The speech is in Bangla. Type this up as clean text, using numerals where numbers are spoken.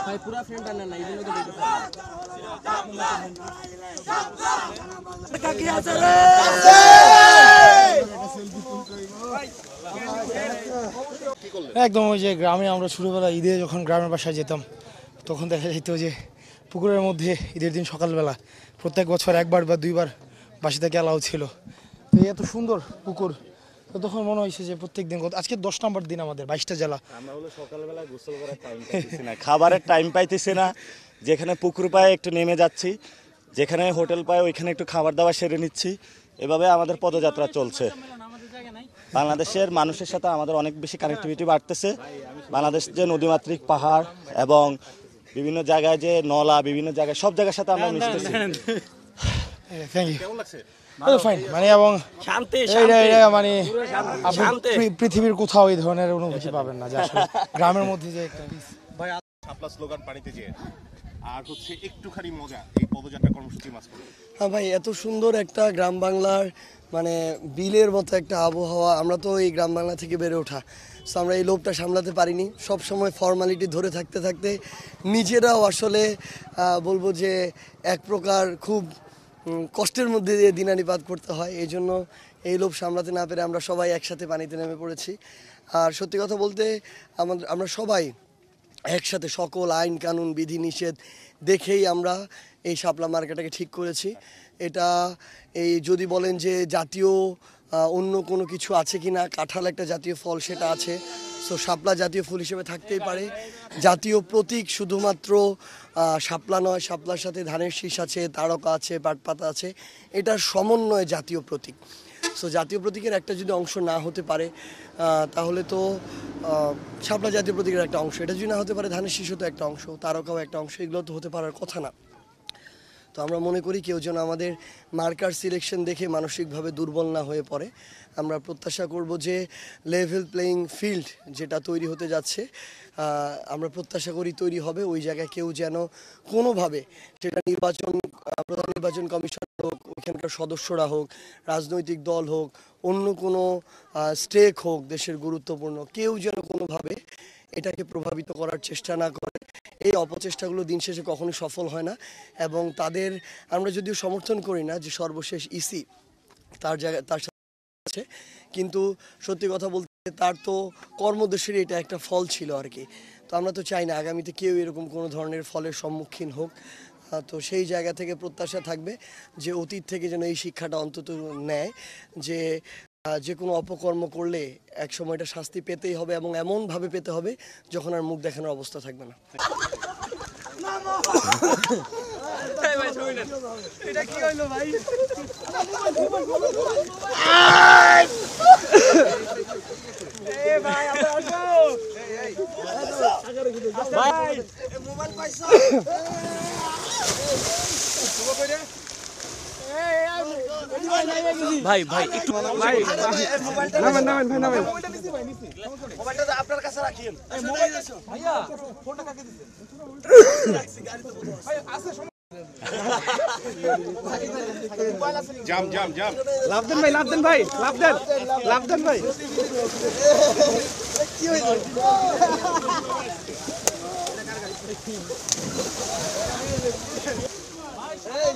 ভাই পুরা ফ্রেন্ড আনেন না, এই জন্য তো দেখতে একদম ওই যে গ্রামে আমরা ছোটোবেলা ঈদে যখন গ্রামের বাসায় যেতাম তখন দেখা যেত যে পুকুরের মধ্যে ঈদের দিন সকালবেলা প্রত্যেক বছর একবার বা দুইবার বাসা থেকে অ্যালাউ ছিল। তো এত সুন্দর পুকুর, তো তখন মনে হয়েছে যে প্রত্যেক দিন আজকে 10 নম্বর দিন আমাদের 22টা জেলা। আমরা হলো সকালবেলা গোসল করার টাইম পাইতেছি না, খাবারের টাইম পাইতেছি না, যেখানে পুকুর পায়ে একটু নেমে যাচ্ছি, যেখানে হোটেল পায় ওইখানে একটু খাবার দাবার সেরে নিচ্ছি। এভাবে আমাদের পদযাত্রা চলছে। বাংলাদেশের মানুষের সাথে আমাদের অনেক বেশি কানেক্টিভিটি বাড়তেছে। বাংলাদেশ যে নদীমাতৃক পাহাড় এবং বিভিন্ন জায়গায় যে নলা, বিভিন্ন জায়গায় সব জায়গার সাথে আমরা মিশতেছি। মানে এবং মানে পৃথিবীর কোথাও এই ধরনের অনুভূতি পাবেন না যে আসলে গ্রামের মধ্যে যে একটা ভাই শাপলা স্লোগান পানিতে যেয়ে আর হচ্ছে একটুখানি মজা এই পদযাত্রা কর্মসূচি মাঝখানে। হ্যাঁ ভাই, এত সুন্দর একটা গ্রাম বাংলার মানে বিলের মতো একটা আবহাওয়া। আমরা তো এই গ্রাম বাংলা থেকে বেড়ে ওঠা, সো আমরা এই লোভটা সামলাতে পারিনি। সব সময় ফর্মালিটি ধরে থাকতে থাকতে নিজেরাও আসলে বলবো যে এক প্রকার খুব কষ্টের মধ্যে দিয়ে দিনানিপাত করতে হয়। এই জন্য এই লোভ সামলাতে না পেরে আমরা সবাই একসাথে পানিতে নেমে পড়েছি। আর সত্যি কথা বলতে আমরা সবাই একসাথে সকল আইন কানুন বিধি নিষেধ দেখেই আমরা এই শাপলা মার্কেটটাকে ঠিক করেছি। এটা এই যদি বলেন যে জাতীয় অন্য কোনো কিছু আছে কি না, কাঁঠাল একটা জাতীয় ফল, সেটা আছে। সো শাপলা জাতীয় ফুল হিসেবে থাকতেই পারে। জাতীয় প্রতীক শুধুমাত্র শাপলা নয়, শাপলার সাথে ধানের শীষ আছে, তারকা আছে, পাটপাতা আছে, এটার সমন্বয়ে জাতীয় প্রতীক। সো জাতীয় প্রতীকের একটা যদি অংশ না হতে পারে তাহলে তো শাপলা জাতীয় প্রতীকের একটা অংশ, এটা যদি না হতে পারে ধানের শীষও তো একটা অংশ, তারকাও একটা অংশ, এগুলো তো হতে পারার কথা না। তো আমরা মনে করি কেউ যেন আমাদের মার্কার সিলেকশন দেখে মানসিকভাবে দুর্বল না হয়ে পড়ে। আমরা প্রত্যাশা করব যে লেভেল প্লেয়িং ফিল্ড যেটা তৈরি হতে যাচ্ছে, আমরা প্রত্যাশা করি তৈরি হবে। ওই জায়গায় কেউ যেন কোনোভাবে, সেটা প্রধান নির্বাচন কমিশন হোক, ওইখানকার সদস্যরা হোক, রাজনৈতিক দল হোক, অন্য কোনো স্টেক হোক দেশের গুরুত্বপূর্ণ, কেউ যেন কোনোভাবে এটাকে প্রভাবিত করার চেষ্টা না করে। এই অপচেষ্টাগুলো দিন শেষে কখনোই সফল হয় না। এবং তাদের আমরা যদিও সমর্থন করি না যে সর্বশেষ ইসি তার সাথে আছে, কিন্তু সত্যি কথা বলতে তার তো কর্মদোষের এটা একটা ফল ছিল আর কি। তো আমরা তো চাই না আগামীতে কেউ এরকম কোনো ধরনের ফলের সম্মুখীন হোক। তো সেই জায়গা থেকে প্রত্যাশা থাকবে যে অতীত থেকে যেন এই শিক্ষাটা অন্তত নেয় যে যে কোনো অপকর্ম করলে এক সময় এটা শাস্তি পেতেই হবে, এবং এমনভাবে পেতে হবে যখন আর মুখ দেখানোর অবস্থা থাকবে না। ভাই ভাই একটু ভাই নামেন মোবাইলটা আপনার কাছে রাখিয়েন। ভাইয়া ফোনটা কাকে দিছেন? ভাই আছে জাম জাম জাম লাভ দেন ভাই লাভ দেন ভাই কি হইছে? এই